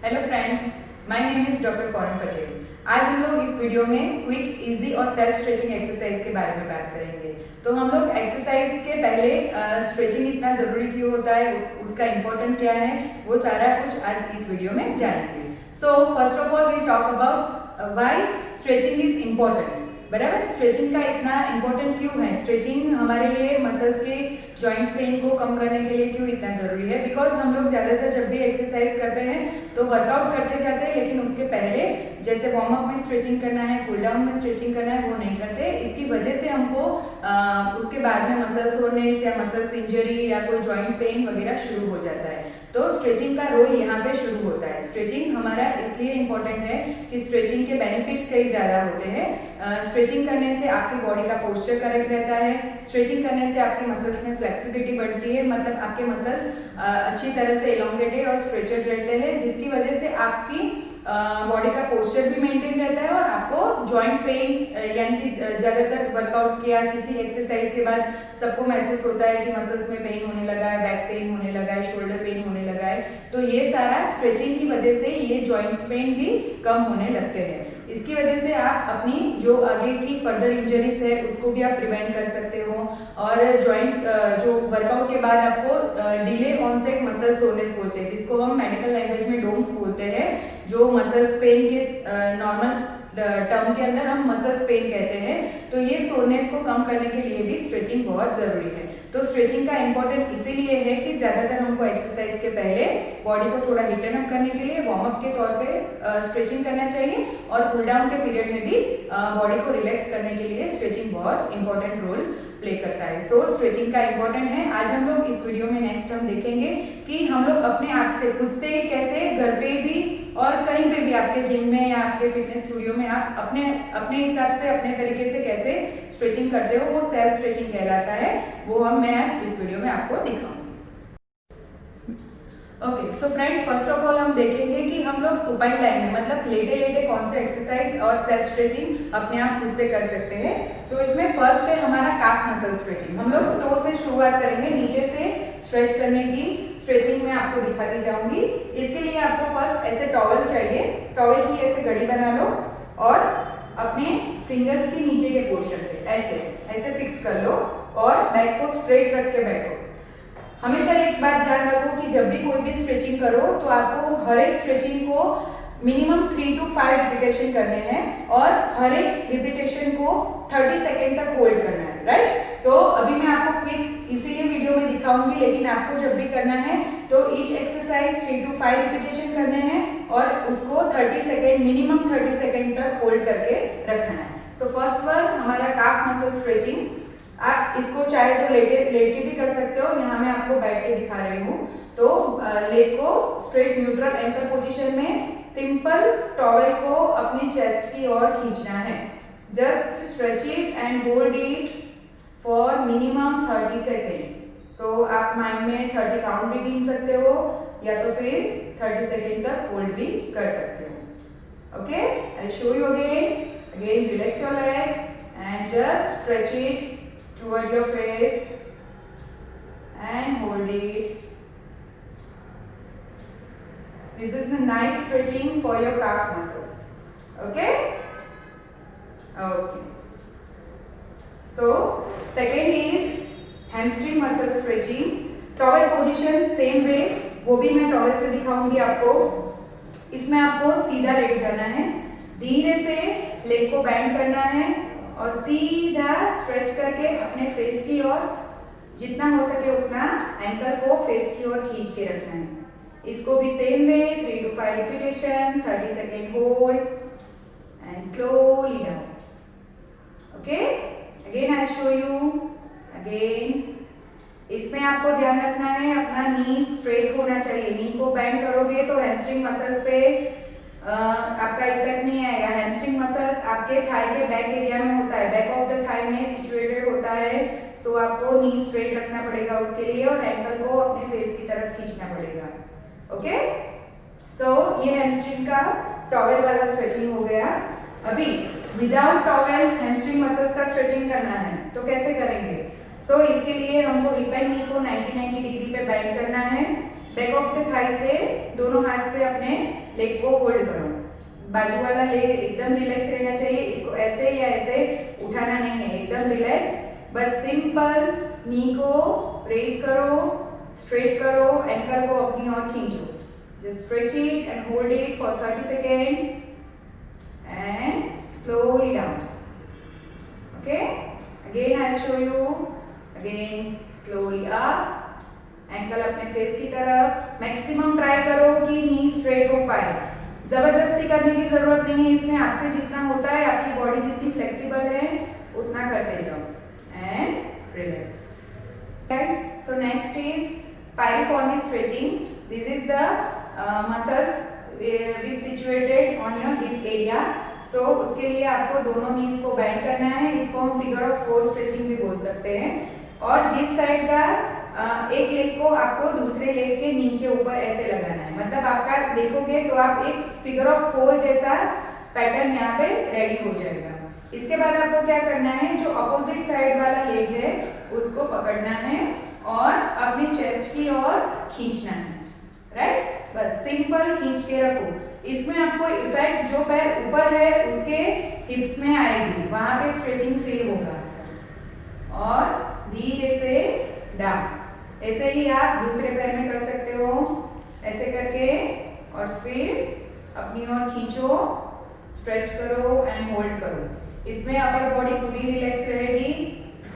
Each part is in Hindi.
Hello friends, my name is doctor फौरन पटेल। आज हम लोग इस वीडियो में क्विक, इजी और सेल्फ स्ट्रेचिंग एक्सरसाइज के बारे में बात करेंगे। तो हम लोग एक्सरसाइज के पहले स्ट्रेचिंग इतना ज़रूरी क्यों होता है, उसका इम्पोर्टेंट क्या है, वो सारा कुछ आज इस वीडियो में जानेंगे। So first of all we talk about why stretching is important. बराबर, स्ट्रेचिंग का इतना इम्पोर्टेंट क्यों है? स्ट्रेचिंग हमारे लिए मसल्स के जॉइंट पेन को कम करने के लिए क्यों इतना जरूरी है? बिकॉज हम लोग ज्यादातर जब भी एक्सरसाइज करते हैं तो वर्कआउट करते जाते हैं, लेकिन उसके पहले जैसे वार्म अप में स्ट्रेचिंग करना है, कूल डाउन में स्ट्रेचिंग करना है, वो नहीं करते। इसकी वजह से हमको उसके बाद में मसल सोरनेस या मसल्स इंजरी या कोई जॉइंट पेन वगैरह शुरू हो जाता है। तो स्ट्रेचिंग का रोल यहाँ पे शुरू होता है। स्ट्रेचिंग हमारा इसलिए इम्पोर्टेंट है कि स्ट्रेचिंग के बेनिफिट्स कई ज्यादा होते हैं। स्ट्रेचिंग करने से आपकी बॉडी का पोस्चर करेक्ट रहता है। स्ट्रेचिंग करने से आपके मसल्स में फ्लेक्सिबिलिटी बढ़ती है, मतलब आपके मसल्स अच्छी तरह से एलोंगेटेड और स्ट्रेचड रहते हैं, जिसकी वजह से आपकी बॉडी का पोस्चर भी मेंटेन रहता है और आपको जॉइंट पेन यानी कि ज्यादातर वर्कआउट किया किसी एक्सरसाइज के बाद सबको महसूस होता है कि मसल्स में पेन होने लगा है, बैक पेन होने लगा है, शोल्डर पेन होने लगा है। तो ये सारा स्ट्रेचिंग की वजह से ये जॉइंट्स पेन भी कम होने लगते हैं। इसकी वजह से आप अपनी जो आगे की फर्दर इंजरीज है उसको भी आप प्रिवेंट कर सकते हो। और जॉइंट जो वर्कआउट के बाद आपको डिले ऑनसेट मसल सोरनेस बोलते हैं, जिसको हम मेडिकल लैंग्वेज में डोम्स बोलते हैं, जो मसल्स पेन के नॉर्मल टर्म के अंदर हम मसल्स पेन कहते हैं। तो ये सोरनेस को कम करने के लिए भी स्ट्रेचिंग बहुत जरूरी है। तो स्ट्रेचिंग का इम्पोर्टेंट इसीलिए है कि ज्यादातर हमको एक्सरसाइज के पहले बॉडी को थोड़ा हिटन अप करने के लिए वार्म अप के तौर पे स्ट्रेचिंग करना चाहिए, और कूल डाउन के पीरियड में भी बॉडी को रिलैक्स करने के लिए स्ट्रेचिंग बहुत इंपॉर्टेंट रोल प्ले करता है। सो स्ट्रेचिंग का इम्पोर्टेंट है। आज हम लोग इस वीडियो में नेक्स्ट हम देखेंगे कि हम लोग अपने आप से खुद से कैसे घर पे भी और कहीं पे भी आपके जिम में या आपके फिटनेस स्टूडियो में आप अपने हिसाब से अपने तरीके से कैसे स्ट्रेचिंग करते हो, वो सेल्फ स्ट्रेचिंग कहलाता है। वो मैं आज इस वीडियो में आपको दिखाऊंगी। Okay, so friend, first of all हम देखेंगे कि हम लोग सुपाइन लाइन में, मतलब लेटे लेटे कौन से एक्सरसाइज और सेल्फ स्ट्रेचिंग अपने आप खुद से कर सकते हैं। तो इसमें फर्स्ट है हमारा काफ मसल स्ट्रेचिंग। हम लोग टो से शुरुआत करेंगे, नीचे से स्ट्रेच करने की स्ट्रेचिंग में आपको दिखाती जाऊंगी। इसके लिए आपको फर्स्ट ऐसे टॉवल चाहिए। टॉवल की ऐसे घड़ी बना लो और अपने फिंगर्स के नीचे के पोर्शन पे ऐसे ऐसे फिक्स कर लो और बैक को स्ट्रेट रख के बैठो। हमेशा एक बात ध्यान रखो कि जब भी कोई भी स्ट्रेचिंग करो तो आपको हर एक स्ट्रेचिंग को मिनिमम 3 to 5 रिपीटेशन करने हैं और हर एक रिपीटेशन को 30 सेकेंड तक होल्ड करना है, राइट? तो अभी मैं आपको क्विक इसीलिए वीडियो में दिखाऊंगी, लेकिन आपको जब भी करना है तो ईच एक्सरसाइज 3 to 5 रिपीटेशन करने हैं और उसको 30 सेकेंड, मिनिमम 30 सेकेंड तक होल्ड करके रखना है। सो फर्स्ट वन हमारा काफ मसल स्ट्रेचिंग। आप इसको चाहे तो लेट के भी कर सकते हो। यहाँ मैं आपको बैठ के दिखा रही हूँ। तो लेग को स्ट्रेट न्यूट्रल एंकर पोजीशन में सिंपल टॉवेल को अपनी चेस्ट की ओर खींचना है। Just stretch it and hold it for minimum 30 second. So आप माइंड में 30 काउंट भी गिन सकते हो या तो फिर 30 सेकेंड तक होल्ड भी कर सकते हो। Okay, I show you again relax your leg and just stretch it toward your face and hold it. This is the nice stretching for your calf muscles. Okay? Okay. So, second is hamstring muscle stretching. Towel position same way, वो भी मैं टॉवेल से दिखाऊंगी आपको। इसमें आपको सीधा लेट जाना है, धीरे से लेग को बैंड करना है और सीधा स्ट्रेच करके अपने फेस की ओर जितना हो सके उतना एंकल को फेस की ओर खींच के रखना है। इसको भी same way 3 to 5 repetition, 30 second hold and slowly down. Okay, again I show you again. इसमें आपको ध्यान रखना है अपना नी स्ट्रेट होना चाहिए। नी को बेंड करोगे तो हैमस्ट्रिंग मसल्स पे आपका इफेक्ट नहीं आएगा। हैमस्ट्रिंग मसल्स आपके थाई के बैक एरिया में होता है, बैक ऑफ द थाई में सिचुएटेड होता है। सो आपको नी स्ट्रेट रखना पड़ेगा उसके लिए और एंकल को अपने फेस की तरफ खींचना पड़ेगा। ओके, सो ये हैमस्ट्रिंग का टॉवेल वाला स्ट्रेचिंग हो गया। अभी विदाउट टॉवेल हैमस्ट्रिंग मसल्स का स्ट्रेचिंग करना है तो कैसे करेंगे? सो इसके लिए हमको हिप एंड नी को 90 डिग्री पे बेंड करना है। बैक ऑफ द थाई से दोनों हाथ से अपने लेग को होल्ड करो। बाजू वाला लेग एकदम रिलैक्स रहना चाहिए, इसको ऐसे या ऐसे उठाना नहीं है, एकदम रिलैक्स। बस सिंपल नी को रेज करो, स्ट्रेट करो, एंकल को अपनी ओर खींचो। Just stretch it and hold it for 30 second and slowly down. Okay, again I show you, again slowly up, ankle अपने फेस की तरफ। मैक्सिमम ट्राई करो कि नी स्ट्रेट हो पाए, जबरदस्ती करने की जरूरत नहीं है इसमें, आपसे जितना होता है, आपकी बॉडी जितनी फ्लेक्सिबल है उतना करते जाओ and relax. So next is piriformis stretching. This is the muscles which situated on your hip area. So उसके लिए आपको दोनों नीज को बेंड करना है, इसको हम फिगर ऑफ 4 स्ट्रेचिंग भी बोल सकते हैं। और जिस साइड का एक लेग को आपको दूसरे लेग के नी के ऊपर ऐसे लगाना है, मतलब आपका देखोगे तो आप एक फिगर ऑफ 4 जैसा पैटर्न यहाँ पे रेडी हो जाएगा। इसके बाद आपको क्या करना है, जो अपोजिट साइड वाला लेग है उसको पकड़ना है और अपनी चेस्ट की ओर खींचना है, राइट। बस सिंपल खींच के रखो। इसमें आपको इफेक्ट जो पैर ऊपर है उसके हिप्स में आएगी, वहां पे स्ट्रेचिंग फील होगा। और धीरे से डाउन, ऐसे ही आप दूसरे पैर में कर सकते हो, ऐसे करके, और फिर अपनी ओर खींचो, स्ट्रेच करो एंड होल्ड करो। इसमें अपर बॉडी पूरी रिलैक्स रहेगी,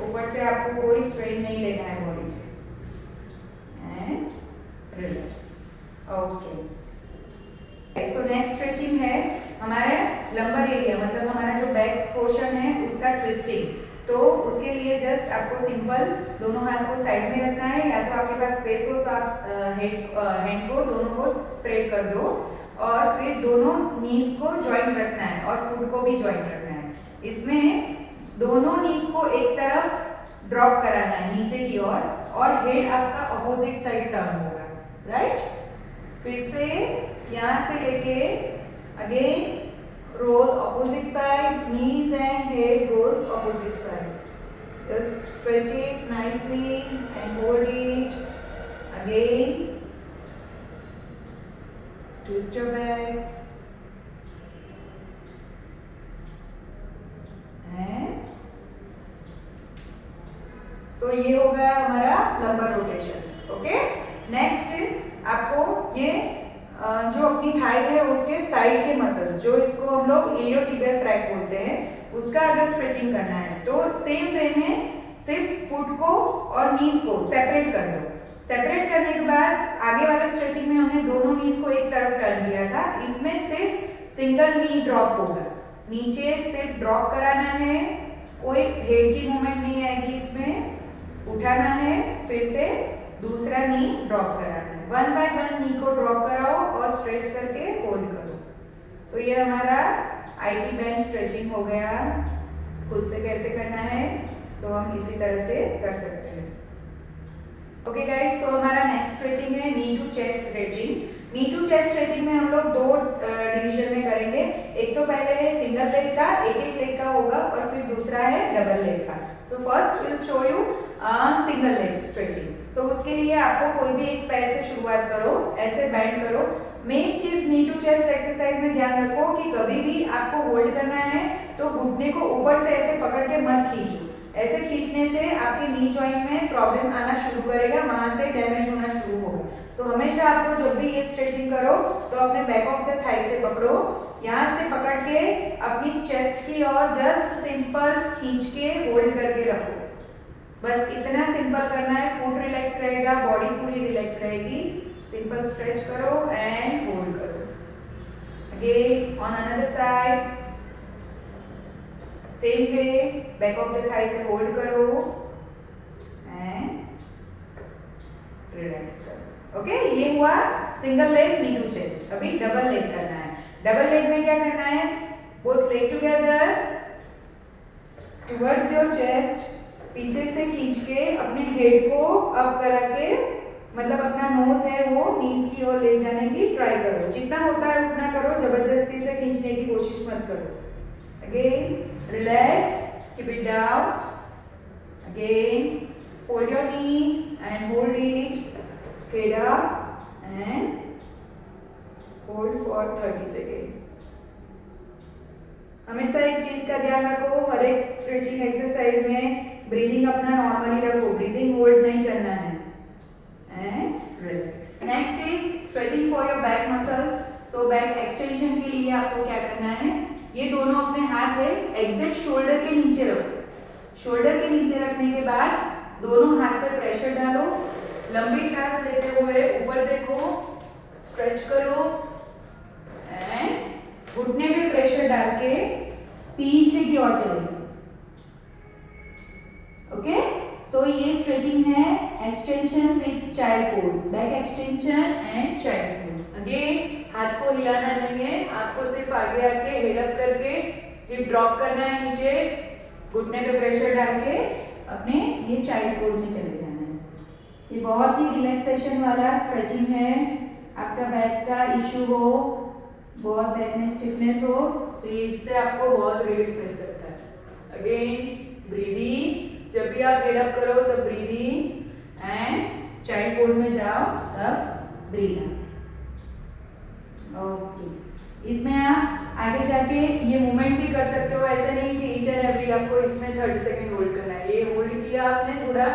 ऊपर से आपको कोई स्ट्रेन नहीं लेना है बॉडी पे, एंड रिलैक्स। ओके, इसको नेक्स्ट स्ट्रेचिंग है हमारा लंबर एरिया, मतलब हमारा जो बैक पोर्शन है उसका ट्विस्टिंग। तो उसके लिए जस्ट आपको सिंपल दोनों हाथ को साइड में रखना है, या तो आपके पास स्पेस हो तो आप हैंड को दोनों को स्प्रेड कर दो, और फिर दोनों नीज को जॉइंट रखना है और फुट को भी जॉइंट रखना है। इसमें दोनों नीज को एक तरफ ड्रॉप कराना है नीचे की ओर, और हेड आपका अपोजिट साइड टर्न होगा, राइट। फिर से यहाँ से लेके again roll opposite side, knees and head goes opposite side. Just stretch it nicely and hold it. Again, twist your back and so ये होगा हमारा लंबर रोटेशन। ओके, नेक्स्ट आपको ये जो अपनी थाई है उसके साइड के मसल्स, जो इसको हम लोग इलियोटिबियल ट्रैक बोलते हैं, उसका अगर स्ट्रेचिंग करना है तो सेम वे में सिर्फ फुट को और नीज को सेपरेट कर दो। सेपरेट करने के बाद आगे वाले स्ट्रेचिंग में हमने दोनों नीज को एक तरफ टर्न किया था, इसमें सिर्फ सिंगल नी ड्रॉप होगा, नीचे सिर्फ ड्रॉप कराना है, कोई हेड की मूवमेंट नहीं आएगी, इसमें उठाना है, फिर से दूसरा नी ड्रॉप कराना है। 1 बाय 1 नी को ड्रॉप कराओ और स्ट्रेच करके होल्ड करो। सो ये हमारा आईटी बैंड स्ट्रेचिंग हो गया। खुद से कैसे करना है तो हम इसी तरह से कर सकते हैं। ओके गाइस, सो हमारा नेक्स्ट स्ट्रेचिंग है knee to chest stretching. Knee to chest stretching में हम लोग 2 डिवीजन में करेंगे। एक तो पहले है सिंगल लेग का, एक लेग का होगा, और फिर दूसरा है डबल लेग का। So first will show you single leg stretching. So उसके लिए आपको कोई भी एक पैर से शुरुआत करो, ऐसे बैंड करो। मेन चीज नी टू चेस्ट एक्सरसाइज में ध्यान रखो कि कभी भी आपको होल्ड करना है तो घुटने को ऊपर से ऐसे पकड़ के मत खींचो। ऐसे खींचने से आपके नी जॉइंट में प्रॉब्लम आना शुरू करेगा, वहां से डैमेज होना शुरू होगा। सो हमेशा आपको जब भी ये स्ट्रेचिंग करो तो अपने बैक ऑफ द थाई से पकड़ो, यहाँ से पकड़ के अपनी चेस्ट की ओर जस्ट सिंपल खींच के होल्ड करके रखो। बस इतना सिंपल करना है, फुट रिलैक्स रहेगा, बॉडी पूरी रिलैक्स रहेगी। सिंपल स्ट्रेच करो एंड होल्ड करो। Again on another side same way, back of the thigh से होल्ड करो एंड रिलैक्स करो। ओके, ये हुआ single leg knee to chest. अभी डबल लेग करना है। डबल लेग में क्या करना है, both leg together towards your chest, पीछे से खींच के अपने हेड को अप करा के, मतलब अपना नोज है वो नीज की ओर ले जाने की ट्राई करो। जितना होता है उतना करो, जबरदस्ती से खींचने की कोशिश मत करो। Again relax, keep it down. Again fold your knee and hold it, head up and hold for 30 second. हमेशा एक चीज का ध्यान रखो, हर एक स्ट्रेचिंग एक्सरसाइज में ब्रीदिंग अपना नॉर्मली रखो, ब्रीदिंग होल्ड नहीं करना है। And relax. Next is stretching for your back muscles. So back extension के लिए आपको क्या करना है, ये दोनों अपने हाथ है एग्जैक्ट शोल्डर के नीचे रखो। शोल्डर के नीचे रखने के बाद दोनों हाथ पर प्रेशर डालो, लंबी सांस लेते हुए ऊपर देखो, स्ट्रेच करो एंड घुटने पे प्रेशर डाल के पीछे की ओर चलेंगे। ओके, तो ये स्ट्रेचिंग है extension with child pose, back extension and child pose. Again हाथ को हिलाना नहीं है, आपको सिर्फ आगे आके हेड अप करके हिप ड्रॉप करना है नीचे, घुटने पे प्रेशर डाल के अपने ये चाइल्ड पोज में चले जाना है। ये बहुत ही रिलैक्सेशन वाला स्ट्रेचिंग है। आपका बैक का इश्यू हो, बहुत बैक में स्टिफनेस हो, तो ये इससे आपको बहुत रिलीफ मिल सकता है। अगेन ब्रीदिंग, जब भी आप हेड अप करो तब ब्रीदिंग एंड चाइल्ड पोज में जाओ तब ब्रीद आउट। ओके, इसमें आप आगे जाके ये मूवमेंट भी कर सकते हो, ऐसा नहीं कि ईच एंड एवरी आपको इसमें 30 सेकेंड होल्ड करना है। ये होल्ड किया आपने थोड़ा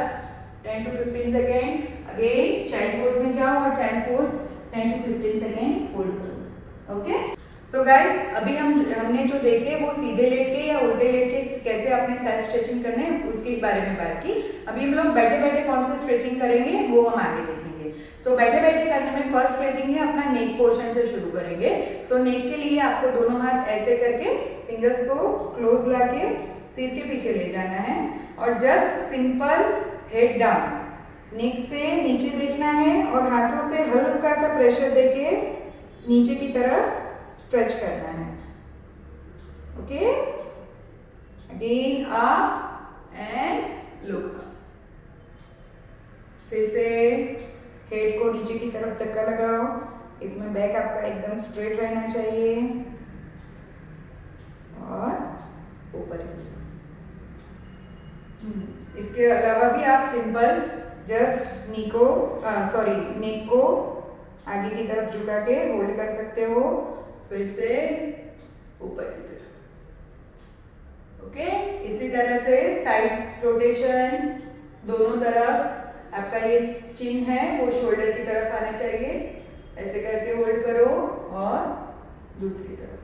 10 to 15 second, again child pose में जाओ और child pose 10 to 15 second hold करो। ओके, सो गाइज अभी हमने जो देखे वो सीधे लेट के या उल्टे लेट के कैसे अपने सेल्फ स्ट्रेचिंग करने हैं उसके बारे में बात की। अभी हम लोग बैठे बैठे कौन सी स्ट्रेचिंग करेंगे वो हम आगे देखेंगे। सो बैठे बैठे करने में फर्स्ट स्ट्रेचिंग है अपना नेक पोर्शन से शुरू करेंगे। सो नेक के लिए आपको दोनों हाथ ऐसे करके फिंगर्स को क्लोज लाके सिर के पीछे ले जाना है और जस्ट सिंपल हेड डाउन, नेक से नीचे देखना है और हाथों से हल्का सा प्रेशर देके नीचे की तरफ स्ट्रेच करना है। Okay, again up and look, फिर से हेड को नीचे की तरफ धक्का लगाओ। इसमें बैक आपका एकदम स्ट्रेट रहना चाहिए और ऊपर इसके अलावा भी आप सिंपल जस्ट नेक को आगे की तरफ झुका के होल्ड कर सकते हो, फिर से ऊपर की तरफ। ओके, इसी तरह से साइड रोटेशन, दोनों तरफ आपका ये चिन है वो शोल्डर की तरफ आना चाहिए, ऐसे करके होल्ड करो और दूसरी तरफ।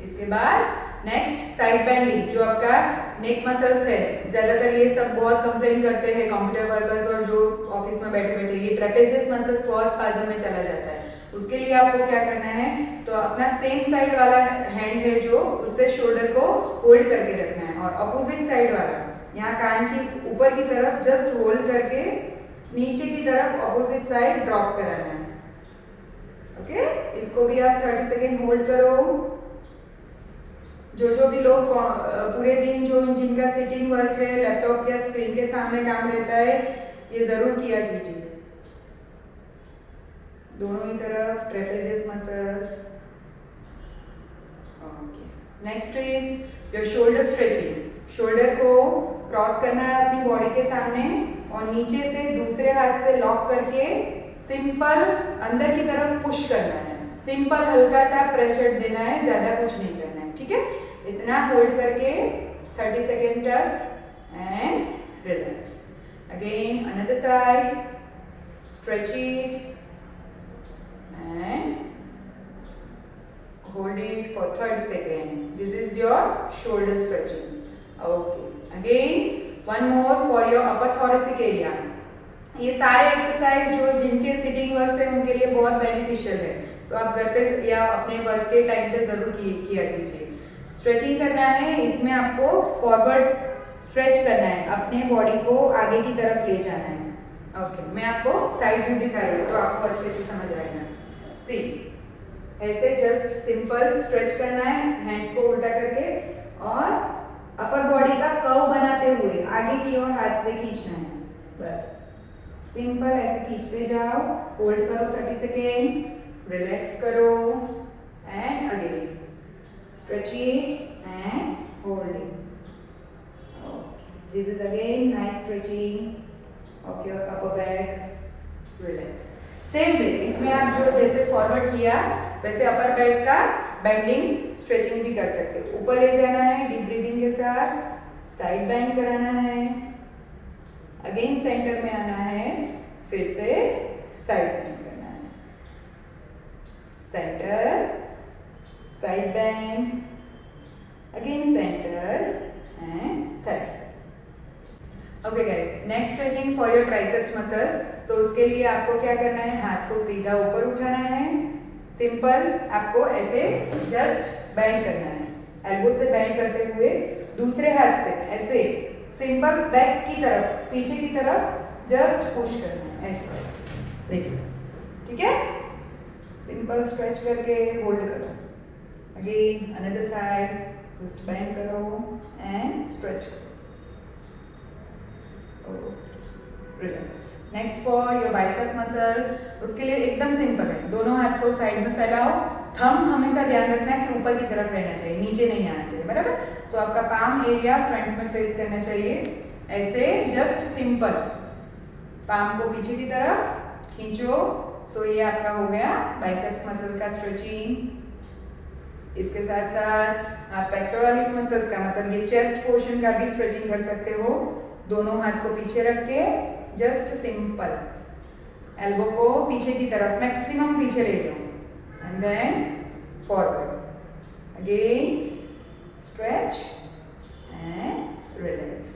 इसके बाद नेक्स्ट साइड बेंडिंग, जो आपका नेक मसल्स है, ज्यादातर ये सब बहुत कंप्लेन करते हैं कंप्यूटर वर्कर्स और जो ऑफिस में बैठे बैठे, ये ट्रेपेजियस मसल्स बहुत स्पाज्म में चला जाता है। उसके लिए आपको क्या करना है, तो अपना सेम साइड वाला हैंड है जो उससे शोल्डर को होल्ड करके रखना है और अपोजिट साइड वाला यहाँ कान की ऊपर की तरफ जस्ट होल्ड करके नीचे की तरफ अपोजिट साइड ड्रॉप कराना है। ओके, इसको भी आप 30 सेकेंड होल्ड करो। जो भी लोग पूरे दिन जिनका सिटिंग वर्क है, लैपटॉप या स्क्रीन के सामने काम रहता है, ये जरूर किया कीजिए। दोनों ही तरफ trapezius muscles. Okay, next is your shoulder stretching. Shoulder को क्रॉस करना है अपनी बॉडी के सामने और नीचे से दूसरे हाथ से लॉक करके सिंपल अंदर की तरफ पुश करना है। सिंपल हल्का सा प्रेशर देना है, ज्यादा कुछ नहीं करना है। ठीक है, इतना होल्ड करके 30 सेकेंड तक and relax. Again another side, stretch it and hold it for 30 seconds. This is your shoulder stretching. Okay, again one more for your upper thoracic area. ये सारे एक्सरसाइज जो जिनके सिटिंग वर्क है उनके लिए बहुत बेनिफिशियल है, तो आप घर पे या अपने वर्क के टाइम पे जरूर किया कीजिए। स्ट्रेचिंग करना है, इसमें आपको फॉरवर्ड स्ट्रेच करना है, अपने बॉडी को आगे की तरफ ले जाना है। ओके, मैं आपको साइड व्यू दिखा रही हूँ तो आपको अच्छे से समझ आएगा। सी, ऐसे जस्ट सिंपल स्ट्रेच करना है, हैंड्स को उल्टा करके और अपर बॉडी का कर्व बनाते हुए आगे की ओर हाथ से खींचना है। बस सिंपल ऐसे खींचते जाओ, होल्ड करो 30 सेकेंड, रिलैक्स करो and again stretch it and hold it. This is again nice stretching of your upper back. Relax. Same way इसमें आप जो जैसे फॉरवर्ड किया वैसे अपर बैक का बेंडिंग स्ट्रेचिंग भी कर सकते हो। ऊपर ले जाना है डीप ब्रीदिंग के साथ, साइड बेंड कराना है, अगेन सेंटर में आना है, फिर से साइड बेंड करना है, centre, side bend, again centre and side. Okay guys, next stretching for your triceps muscles. तो उसके लिए आपको क्या करना है, हाथ को सीधा ऊपर उठाना है, सिंपल आपको ऐसे जस्ट बेंड करना है, एल्बो से बेंड करते हुए दूसरे हाथ से ऐसे सिंपल बैक की तरफ, पीछे की तरफ जस्ट पुश करना है ऐसे, देखिए, ठीक है। सिंपल स्ट्रेच करके होल्ड करो, again another side, just bend करो एंड स्ट्रेच करो, relax. Next for your bicep muscle, उसके लिए एकदम सिंपल है, दोनों हाथ को साइड में फैलाओ, थंब हमेशा ध्यान रखना है कि ऊपर की तरफ रहना चाहिए, नीचे नहीं आना चाहिए, बराबर। तो आपका पाम एरिया फ्रंट में फेस करना चाहिए, ऐसे जस्ट सिंपल पाम को पीछे की तरफ खींचो। सो ये आपका हो गया बाइसेप्स मसल का स्ट्रेचिंग। इसके साथ साथ आप पेक्टोरलिस मसल्स का मतलब ये चेस्ट पोर्शन का भी स्ट्रेचिंग कर सकते हो। दोनों हाथ को पीछे रख के जस्ट सिंपल एल्बो को पीछे की तरफ मैक्सिमम पीछे ले लो and then forward, again stretch and relax.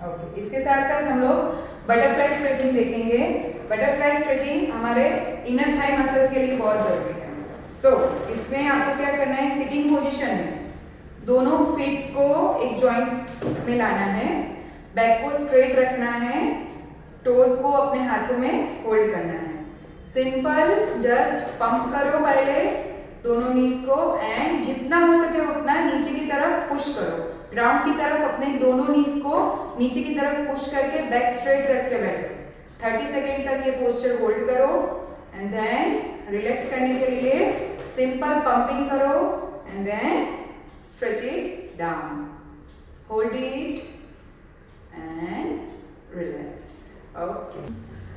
Okay, इसके साथ साथ हम लोग बटरफ्लाई स्ट्रेचिंग देखेंगे। बटरफ्लाई स्ट्रेचिंग हमारे इनर थाई मसल्स के लिए बहुत जरूरी है। सो इसमें आपको क्या करना है, सिटिंग पोजीशन में दोनों फीट्स को एक जॉइंट में लाना है, बैक को स्ट्रेट रखना है, टोज को अपने हाथों में होल्ड करना है, सिंपल जस्ट पंप करो पहले दोनों नीज को एंड जितना हो सके उतना नीचे की तरफ पुश करो, ग्राउंड की तरफ अपने दोनों नीज को नीचे की तरफ पुश करके बैक स्ट्रेट रख के बैठो। 30 सेकेंड तक ये पोस्चर होल्ड करो एंड देन रिलैक्स करने के लिए सिंपल पंपिंग करो and then stretch it down, hold it and relax.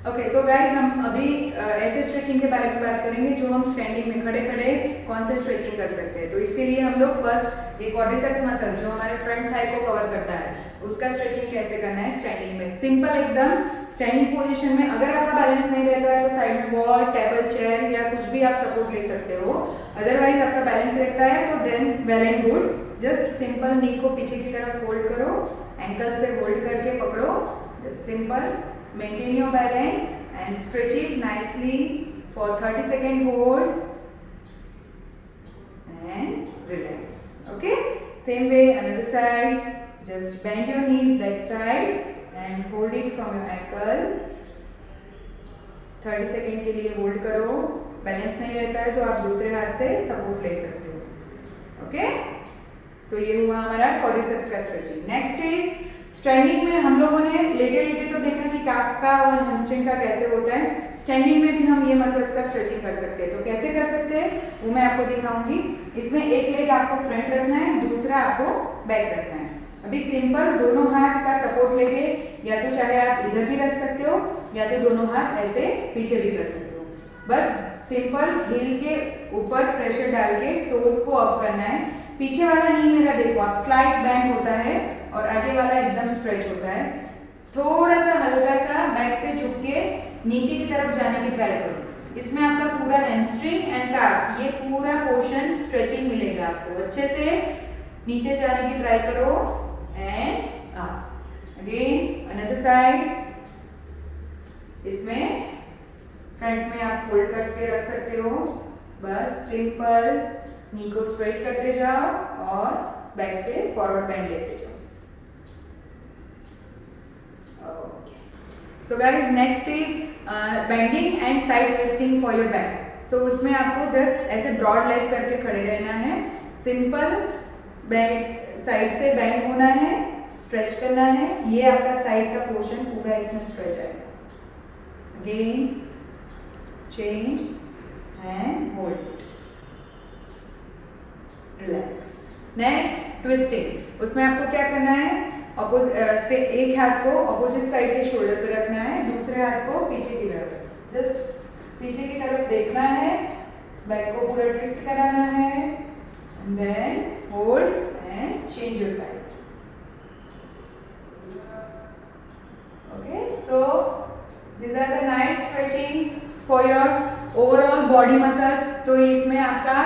Okay so guys, हम अभी ऐसे स्ट्रेचिंग के बारे में बात करेंगे जो हम स्टैंडिंग में खड़े खड़े कौन से स्ट्रेचिंग कर सकते हैं। तो इसके लिए हम लोग फर्स्ट ये क्वाड्रिसेप्स मसल जो हमारे फ्रंट थाई को कवर करता है उसका स्ट्रेचिंग कैसे करना है स्टैंडिंग में। सिंपल एकदम स्टैंडिंग पोजीशन में, अगर आपका बैलेंस नहीं रहता है तो साइड में वॉल, टेबल, चेयर या कुछ भी आप सपोर्ट ले सकते हो। अदरवाइज आपका बैलेंस रहता है तो then well and good. Just simple knee को पीछे की तरफ फोल्ड करो, एंकल से होल्ड करके पकड़ो, just simple maintain your balance and stretch it nicely for 30 second hold and relax. Okay, same way another side, just bend your knees back side and hold it from your ankle। 30 second के लिए hold करो, बैलेंस नहीं रहता है तो आप दूसरे हाथ से सपोर्ट ले सकते हो। ओके, सो ये हुआ हमारा क्वाड्रिसेप्स का स्ट्रेचिंग। नेक्स्ट इज स्टैंडिंग में हम लोगों ने लेटे लेटे तो देखा कि काफ का और हैमस्ट्रिंग का कैसे होता है, स्टैंडिंग में भी हम ये मसल्स का स्ट्रेचिंग कर सकते हैं। तो कैसे कर सकते हैं वो मैं आपको दिखाऊंगी। इसमें एक लेग आपको फ्रंट रखना है, दूसरा आपको बैक रखना है। अभी सिंपल दोनों हाथ का सपोर्ट लेके या तो चाहे आप इधर भी रख सकते हो या तो दोनों हाथ ऐसे पीछे भी कर सकते हो। बस सिंपल हिल के ऊपर प्रेशर डाल के टोज को अप करना है। पीछे वाला नी मेरा देखो आप स्लाइड बैंड होता है और आगे वाला एकदम स्ट्रेच होता है। थोड़ा सा हल्का सा बैक से झुक के नीचे की तरफ जाने की ट्राई करो। इसमें आपका पूरा हैमस्ट्रिंग एंड काफ ये पूरा पोर्शन स्ट्रेचिंग मिलेगा आपको। अच्छे से नीचे जाने की ट्राई करो and up. Again another side, इसमें फ्रंट में आप होल्ड करके रख सकते हो। बस सिंपल नी को स्ट्रेट करते जाओ और बैक से फॉरवर्ड बेंड लेते जाओ। So guys, next is bending and side twisting for your back. So उसमें आपको जस्ट ऐसे ब्रॉड लेग करके खड़े रहना है, सिंपल बैक साइड से बेंड होना है, स्ट्रेच करना है। ये आपका साइड का पोर्शन पूरा इसमें स्ट्रेच आएगा। Again change and hold, relax. Next twisting, उसमें आपको क्या करना है, से एक हाथ को ऑपोजिट साइड के शोल्डर पे रखना है, दूसरे हाथ को पीछे की तरफ जस्ट पीछे की तरफ देखना है, बैक को पूरा ट्विस्ट कराना है, then hold and change your side. Okay, so these are the nice stretching for your overall body muscles। तो इसमें आपका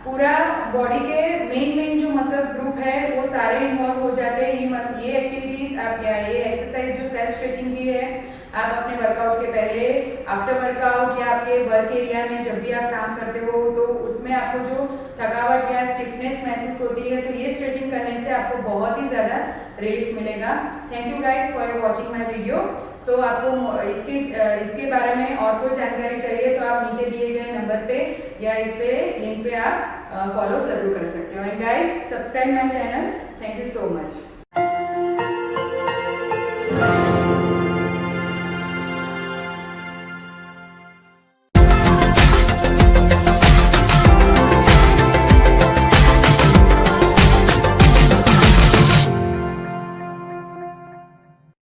पूरा बॉडी के मेन जो मसल्स ग्रुप है वो सारे इन्वॉल्व हो जाते हैं। ये एक्टिविटीज आप या ये एक्सरसाइज जो सेल्फ स्ट्रेचिंग की है आप अपने वर्कआउट के पहले, आफ्टर वर्कआउट या आपके वर्क एरिया में जब भी आप काम करते हो तो उसमें आपको जो थकावट या स्टिफनेस महसूस होती है तो ये स्ट्रेचिंग करने से आपको बहुत ही ज़्यादा रिलीफ मिलेगा। Thank you guys for watching my video. So आपको इसके बारे में और कोई जानकारी चाहिए तो आप नीचे दिए गए नंबर पे या इस पे लिंक पे आप फॉलो जरूर कर सकते हो। And guys subscribe my channel. Thank you so much.